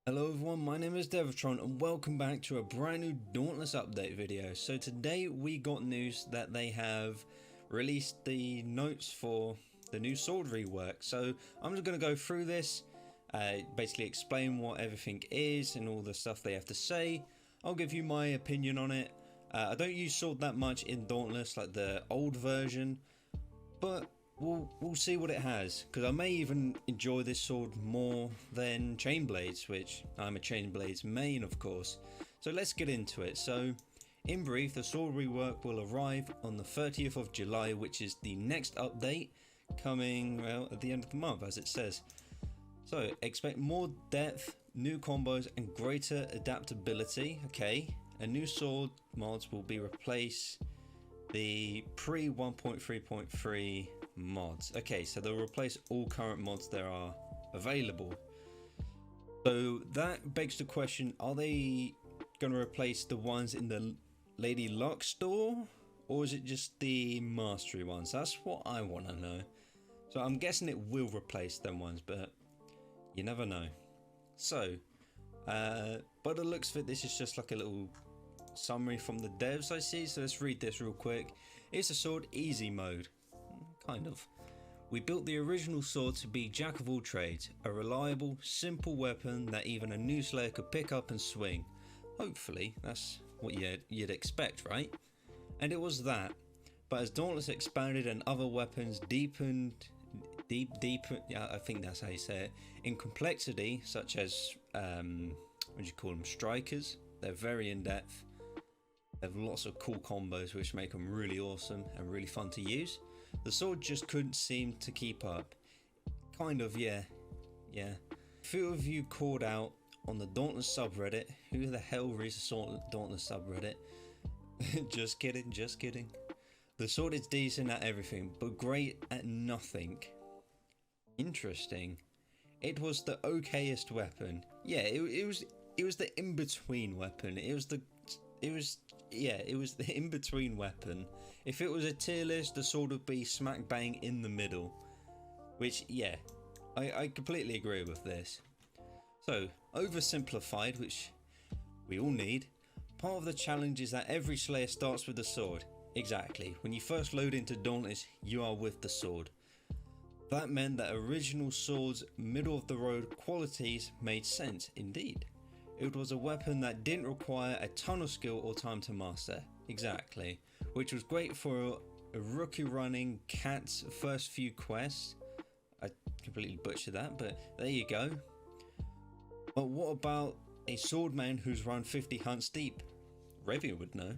Hello everyone, my name is Devetron and welcome back to a brand new Dauntless update video. So today we got news that they have released the notes for the new sword rework. So I'm just going to go through this, basically explain what everything is and all the stuff they have to say. I'll give you my opinion on it. I don't use sword that much in Dauntless like the old version, but we'll see what it has, because I may even enjoy this sword more than Chainblades, which I'm a Chainblades main of course. So let's get into it. So in brief, the sword rework will arrive on the 30th of July, which is the next update coming, well, at the end of the month as it says. So expect more depth, new combos and greater adaptability. Okay, a new sword mods will be replaced the pre 1.3.3 mods. Okay, so they'll replace all current mods that are available. So that begs the question, are they going to replace the ones in the Lady Luck store, or is it just the mastery ones? That's what I want to know. So I'm guessing it will replace them ones, but you never know. So by the looks of it, this is just like a little summary from the devs I see, so let's read this real quick. It's a sword easy mode. Kind of. We built the original sword to be jack of all trades, a reliable, simple weapon that even a new slayer could pick up and swing. Hopefully, that's what you'd expect, right? And it was that. But as Dauntless expanded and other weapons deepened, yeah, I think that's how you say it, in complexity, such as, what do you call them, strikers? They're very in depth. They have lots of cool combos which make them really awesome and really fun to use. The sword just couldn't seem to keep up. Kind of, yeah. A few of you called out on the Dauntless subreddit. Who the hell reads the Dauntless subreddit? Just kidding. The sword is decent at everything, but great at nothing. Interesting. It was the okayest weapon. Yeah, it was the in-between weapon. It was the in-between weapon. If it was a tier list, the sword would be smack bang in the middle. Which, yeah, I completely agree with this. So, oversimplified, which we all need. Part of the challenge is that every slayer starts with the sword. Exactly. When you first load into Dauntless, you are with the sword. That meant that original sword's middle of the road qualities made sense indeed. It was a weapon that didn't require a ton of skill or time to master. Exactly. Which was great for a rookie running Cat's first few quests. I completely butchered that, but there you go. But what about a swordman who's run 50 hunts deep? Revy would know.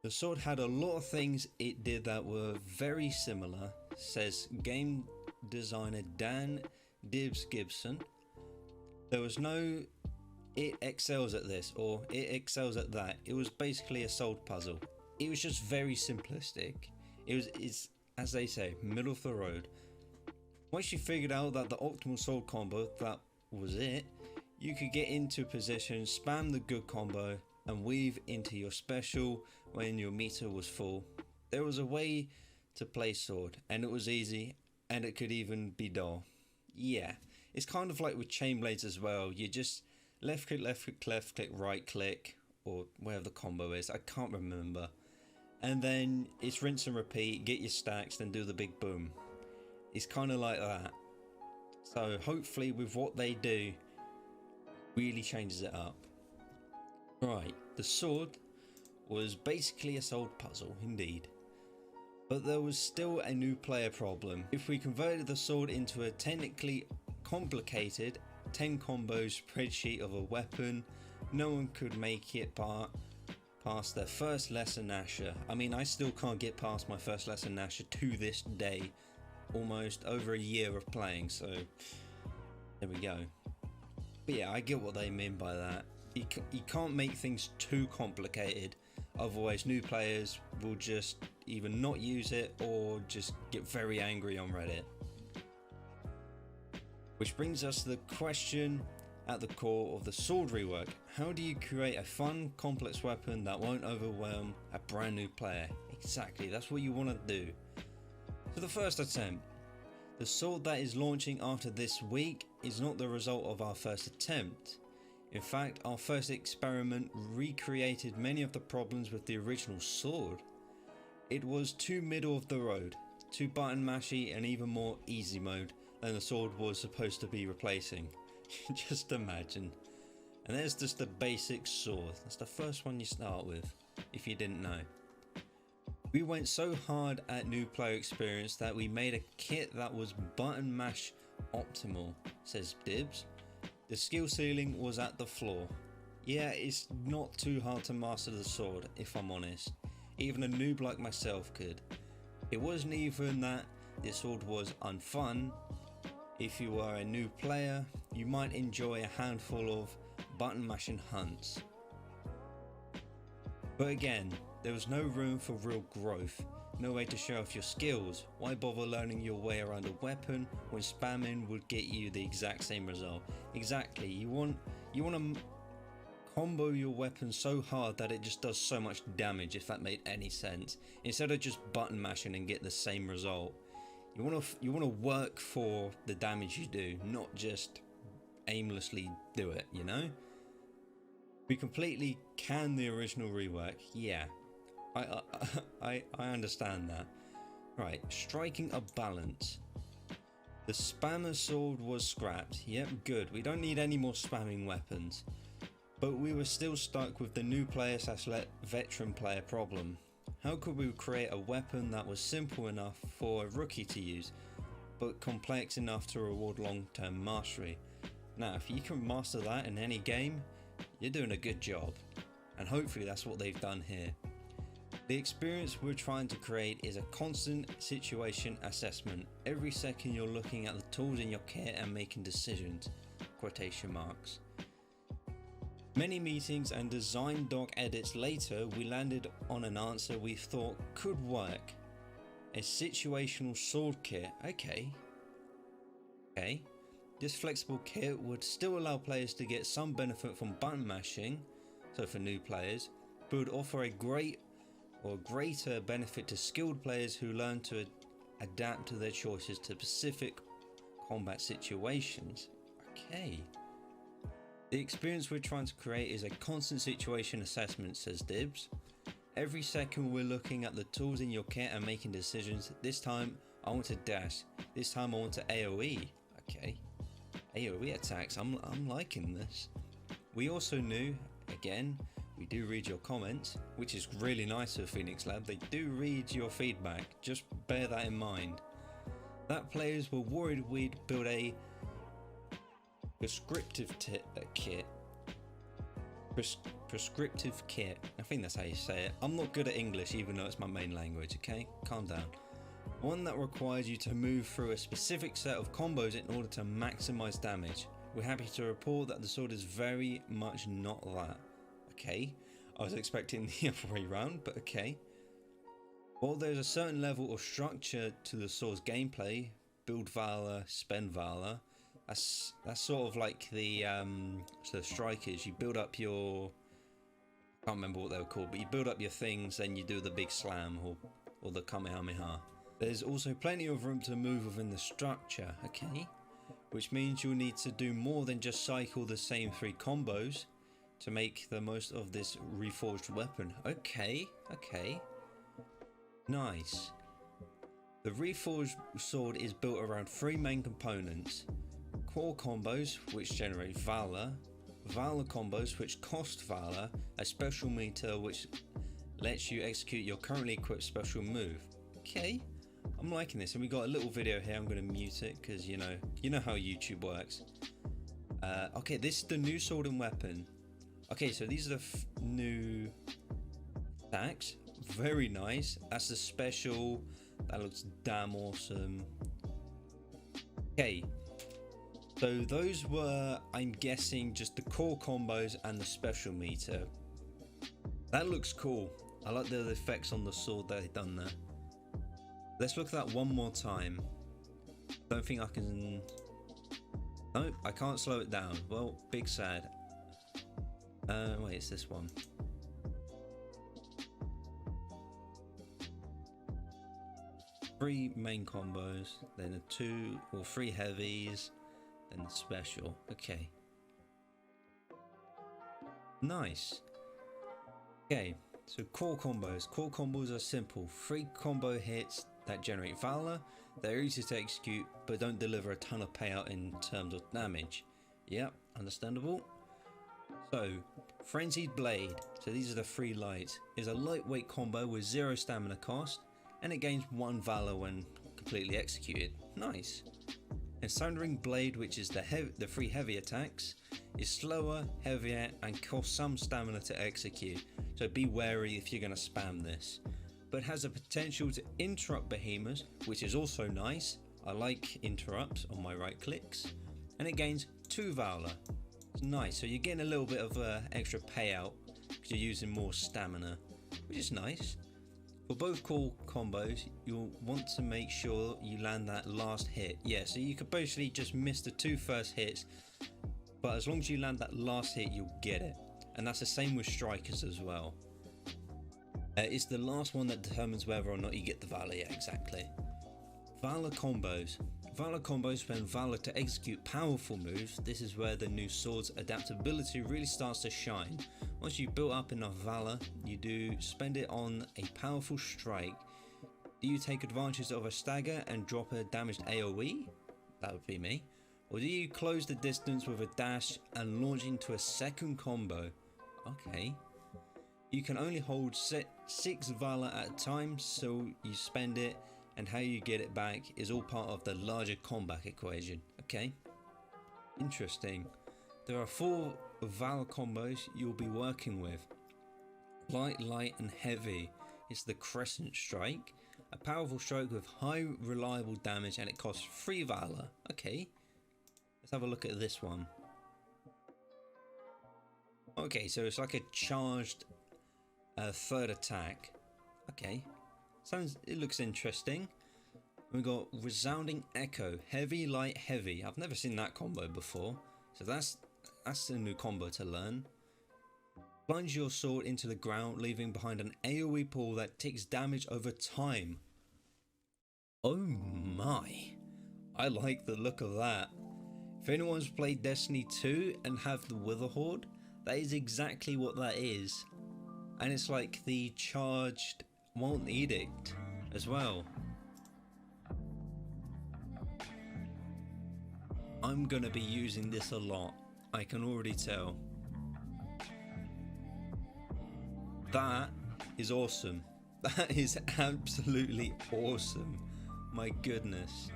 The sword had a lot of things it did that were very similar, says game designer Dan Dibbs Gibson. There was no it excels at this or it excels at that. It was basically a sold puzzle. It was just very simplistic. It's as they say, middle of the road. Once you figured out that the optimal sword combo, that was it, you could get into position, spam the good combo and weave into your special when your meter was full. There was a way to play sword and it was easy and it could even be dull. Yeah, it's kind of like with Chainblades as well. You just left click, right click, or whatever the combo is, I can't remember. And then it's rinse and repeat, get your stacks, then do the big boom. It's kind of like that. So hopefully with what they do, really changes it up. Right, the sword was basically a sold puzzle, indeed. But there was still a new player problem. If we converted the sword into a technically complicated 10 combos spreadsheet of a weapon, no one could make it past their first lesson Nasher. I mean, I still can't get past my first lesson Nasher to this day, almost over a year of playing, so there we go. But yeah, I get what they mean by that. You can't make things too complicated, otherwise new players will just either not use it or just get very angry on Reddit. Which brings us to the question at the core of the sword rework. How do you create a fun, complex weapon that won't overwhelm a brand new player? Exactly, that's what you want to do. So the first attempt. The sword that is launching after this week is not the result of our first attempt. In fact, our first experiment recreated many of the problems with the original sword. It was too middle of the road, too button mashy and even more easy mode than the sword was supposed to be replacing. Just imagine. And there's just the basic sword. That's the first one you start with, if you didn't know. We went so hard at new player experience that we made a kit that was button mash optimal, says Dibs. The skill ceiling was at the floor. Yeah, it's not too hard to master the sword, if I'm honest. Even a noob like myself could. It wasn't even that this sword was unfun. If you are a new player, you might enjoy a handful of button mashing hunts. But again, there was no room for real growth, no way to show off your skills. Why bother learning your way around a weapon when spamming would get you the exact same result? Exactly, you want to combo your weapon so hard that it just does so much damage, if that made any sense, instead of just button mashing and get the same result. You want to work for the damage you do, not just aimlessly do it, you know? We completely canned the original rework. Yeah, I understand that. Right, striking a balance. The spammer sword was scrapped. Yep, good. We don't need any more spamming weapons. But we were still stuck with the new player / veteran player problem. How could we create a weapon that was simple enough for a rookie to use, but complex enough to reward long-term mastery? Now, if you can master that in any game, you're doing a good job. And hopefully that's what they've done here. The experience we're trying to create is a constant situation assessment. Every second you're looking at the tools in your kit and making decisions. Quotation marks. Many meetings and design doc edits later, we landed on an answer we thought could work. A situational sword kit. Okay. This flexible kit would still allow players to get some benefit from button mashing, so for new players, but would offer a greater benefit to skilled players who learn to adapt to their choices to specific combat situations. Okay. The experience we're trying to create is a constant situation assessment, says Dibs. Every second we're looking at the tools in your kit and making decisions. This time I want to dash. This time I want to AoE. Okay. AoE attacks. I'm liking this. We also knew, again, we do read your comments, which is really nice of Phoenix Lab. They do read your feedback. Just bear that in mind. That players were worried we'd build a prescriptive kit. Prescriptive kit. I think that's how you say it. I'm not good at English, even though it's my main language, okay? Calm down. One that requires you to move through a specific set of combos in order to maximize damage. We're happy to report that the sword is very much not that. Okay, I was expecting the other way round, but okay. While there's a certain level of structure to the sword's gameplay, build Valor, spend Valor, that's sort of like the strikers. You build up your, I can't remember what they were called, but you build up your things, then you do the big slam or the Kamehameha. There's also plenty of room to move within the structure, okay? Which means you'll need to do more than just cycle the same 3 combos to make the most of this reforged weapon. Okay. Nice. The reforged sword is built around 3 main components. Core combos, which generate Valor. Valour Combos, which cost Valor. A special meter, which lets you execute your currently equipped special move. Okay. I'm liking this, and we got a little video here. I'm going to mute it because you know how YouTube works. Okay, this is the new sword and weapon. Okay, so these are the new attacks. Very nice. That's the special. That looks damn awesome. Okay, so those were, I'm guessing, just the core combos and the special meter. That looks cool. I like the effects on the sword that they've done there. Let's look at that one more time. Don't think I can... No, I can't slow it down. Well, big sad. Wait, it's this one. Three main combos, then 2 or 3 heavies, then the special. Okay. Nice. Okay, so core combos. Core combos are simple. 3 combo hits that generate Valour. They're easy to execute, but don't deliver a ton of payout in terms of damage. Yep, understandable. So, Frenzied Blade, so these are the 3 lights, is a lightweight combo with 0 stamina cost, and it gains 1 Valour when completely executed. Nice. And Sundering Blade, which is the 3 heavy attacks, is slower, heavier, and costs some stamina to execute, so be wary if you're going to spam this. But has the potential to interrupt behemoths, which is also nice. I like interrupts on my right clicks. And it gains 2 Valour. It's nice, so you're getting a little bit of extra payout because you're using more stamina, which is nice. For both core combos, you'll want to make sure you land that last hit. Yeah, so you could basically just miss the 2 first hits, but as long as you land that last hit, you'll get it. And that's the same with strikers as well. It's the last one that determines whether or not you get the Valour. Yeah, exactly. Valour Combos. Valour Combos spend Valour to execute powerful moves. This is where the new sword's adaptability really starts to shine. Once you've built up enough Valour, you do spend it on a powerful strike. Do you take advantage of a stagger and drop a damaged AoE? That would be me. Or do you close the distance with a dash and launch into a second combo? Okay. You can only hold 6 Valour at a time, so you spend it, and how you get it back is all part of the larger combat equation. Okay. Interesting. There are 4 Valour combos you'll be working with. Light, light and heavy is the Crescent Strike. A powerful strike with high reliable damage, and it costs 3 Valour. Okay. Let's have a look at this one. Okay, so it's like a charged third attack. Okay. It looks interesting. We got Resounding Echo, heavy, light, heavy. I've never seen that combo before, so that's a new combo to learn. Plunge your sword into the ground, leaving behind an AoE pool that takes damage over time. Oh my! I like the look of that. If anyone's played Destiny 2 and have the Wither Horde, that is exactly what that is, and it's like the charged Molten Edict as well. I'm gonna be using this a lot, I can already tell. That is awesome. That is absolutely awesome. My goodness.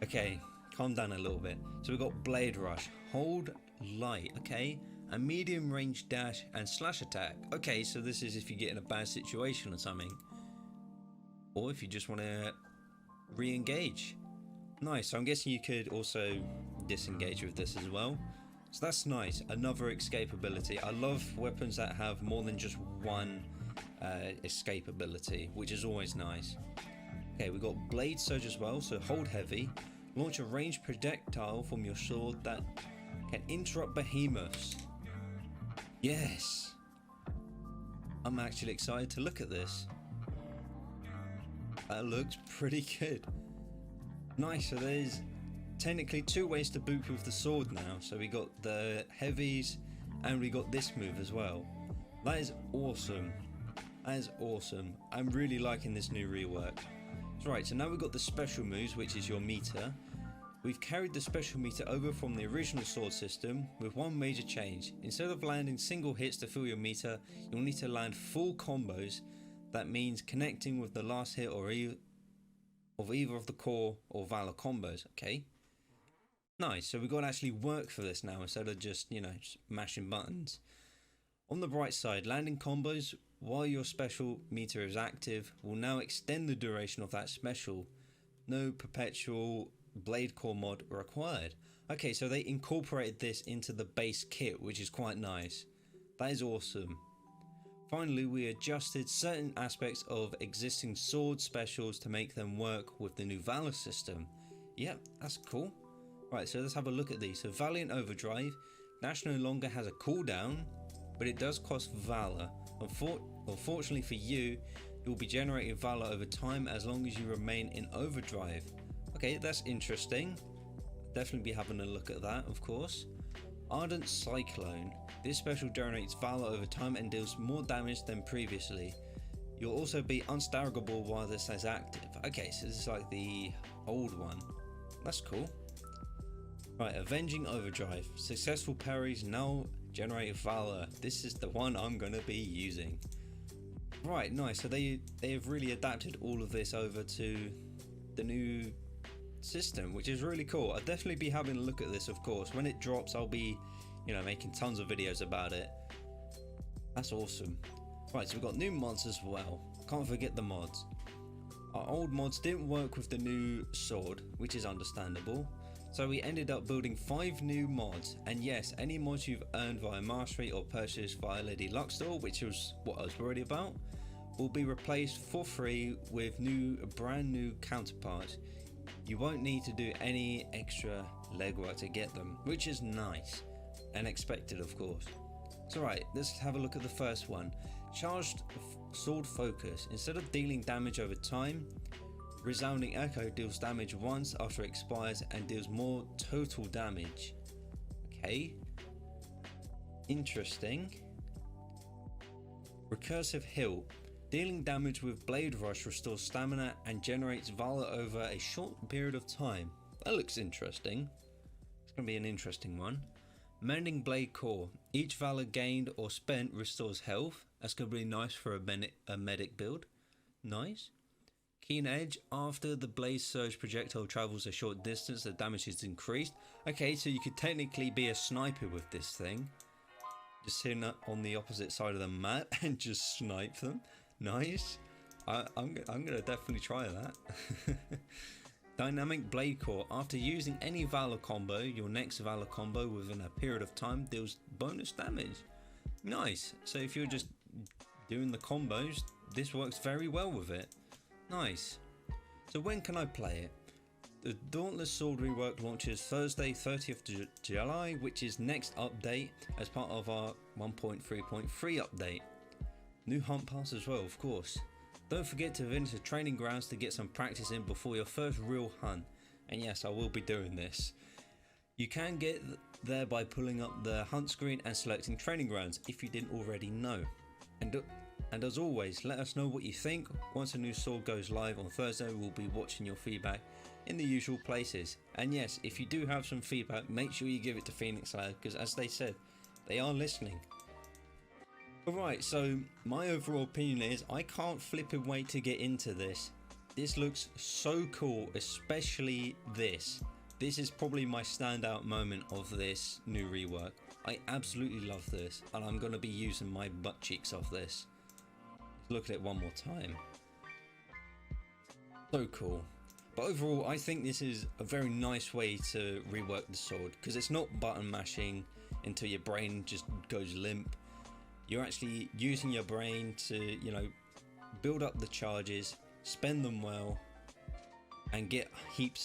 Okay, calm down a little bit. So we've got Blade Rush, hold light, okay? A medium range dash and slash attack. Okay, so this is if you get in a bad situation or something. Or if you just want to re-engage. Nice, so I'm guessing you could also disengage with this as well. So that's nice, another escape ability. I love weapons that have more than just one escape ability, which is always nice. Okay, we've got Blade Surge as well, so hold heavy. Launch a ranged projectile from your sword that can interrupt behemoths. Yes! I'm actually excited to look at this. That looks pretty good. Nice, so there's technically 2 ways to boot with the sword now. So we got the heavies and we got this move as well. That is awesome. That is awesome. I'm really liking this new rework. Right, so now we've got the special moves, which is your meter. We've carried the special meter over from the original sword system with one major change. Instead of landing single hits to fill your meter, you'll need to land full combos. That means connecting with the last hit of either of the core or Valour combos, okay? Nice, so we've got to actually work for this now instead of just, just mashing buttons. On the bright side, landing combos while your special meter is active will now extend the duration of that special. No perpetual blade core mod required. Okay, so they incorporated this into the base kit, which is quite nice. That is awesome. Finally, we adjusted certain aspects of existing sword specials to make them work with the new Valour system. Yep, that's cool. Right, so let's have a look at these. So Valiant Overdrive, Dash no longer has a cooldown, but it does cost Valour. Unfortunately for you, you'll be generating Valour over time as long as you remain in overdrive. Okay, that's interesting. Definitely be having a look at that, of course. Ardent Cyclone. This special generates Valour over time and deals more damage than previously. You'll also be unstaggerable while this is active. Okay, so this is like the old one. That's cool. Right, Avenging Overdrive. Successful parries now generate Valour. This is the one I'm going to be using. Right, nice. So they have really adapted all of this over to the new system, which is really cool. I'll definitely be having a look at this, of course. When it drops, I'll be, making tons of videos about it. That's awesome. Right, so we've got new mods as well. Can't forget the mods. Our old mods didn't work with the new sword, which is understandable. So we ended up building 5 new mods, and yes, any mods you've earned via mastery or purchased via the Deluxe store, which was what I was worried about, will be replaced for free with brand new counterparts. You won't need to do any extra legwork to get them, which is nice and expected, of course. So right, let's have a look at the first one. Charged Sword Focus. Instead of dealing damage over time, Resounding Echo deals damage once after it expires and deals more total damage. Okay, interesting. Recursive Hill. Dealing damage with Blade Rush restores stamina and generates Valour over a short period of time. That looks interesting. It's going to be an interesting one. Mending Blade Core. Each Valour gained or spent restores health. That's going to be nice for a medic build. Nice. Keen Edge. After the Blaze Surge projectile travels a short distance, the damage is increased. Okay, so you could technically be a sniper with this thing. Just sitting on the opposite side of the map and just snipe them. Nice. I'm gonna definitely try that. Dynamic Blade Core. After using any Valour combo, your next Valour combo within a period of time deals bonus damage. Nice. So if you're just doing the combos, this works very well with it. Nice. So when can I play it? The Dauntless Sword Rework launches Thursday 30th July, which is next update as part of our 1.3.3 update. New hunt pass as well, of course. Don't forget to visit training grounds to get some practice in before your first real hunt. And yes, I will be doing this. You can get there by pulling up the hunt screen and selecting training grounds if you didn't already know. And as always, let us know what you think. Once a new sword goes live on Thursday, we'll be watching your feedback in the usual places. And yes, if you do have some feedback, make sure you give it to Phoenix Lab, because as they said, they are listening. Alright, so my overall opinion is I can't flipping wait to get into this. This looks so cool, especially this. This is probably my standout moment of this new rework. I absolutely love this, and I'm going to be using my butt cheeks off this. Let's look at it one more time. So cool. But overall, I think this is a very nice way to rework the sword, because it's not button mashing until your brain just goes limp. You're actually using your brain to, build up the charges, spend them well, and get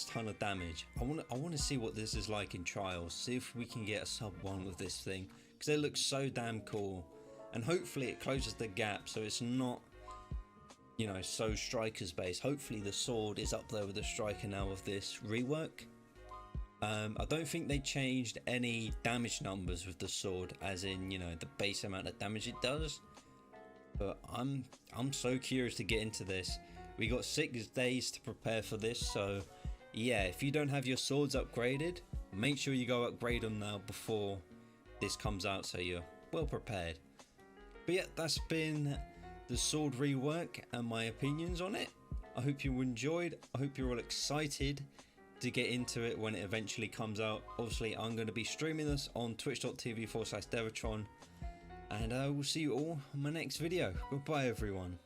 ton of damage. I want to see what this is like in trials. See if we can get a sub 1 with this thing, because it looks so damn cool. And hopefully it closes the gap so it's not, so strikers based. Hopefully the sword is up there with the striker now of this rework. I don't think they changed any damage numbers with the sword, as in, the base amount of damage it does. But I'm so curious to get into this. We got 6 days to prepare for this, so yeah, if you don't have your swords upgraded, make sure you go upgrade them now before this comes out so you're well prepared. But yeah, that's been the sword rework and my opinions on it. I hope you enjoyed. I hope you're all excited to get into it when it eventually comes out. Obviously, I'm going to be streaming this on twitch.tv/Devetron, and I will see you all in my next video. Goodbye, everyone.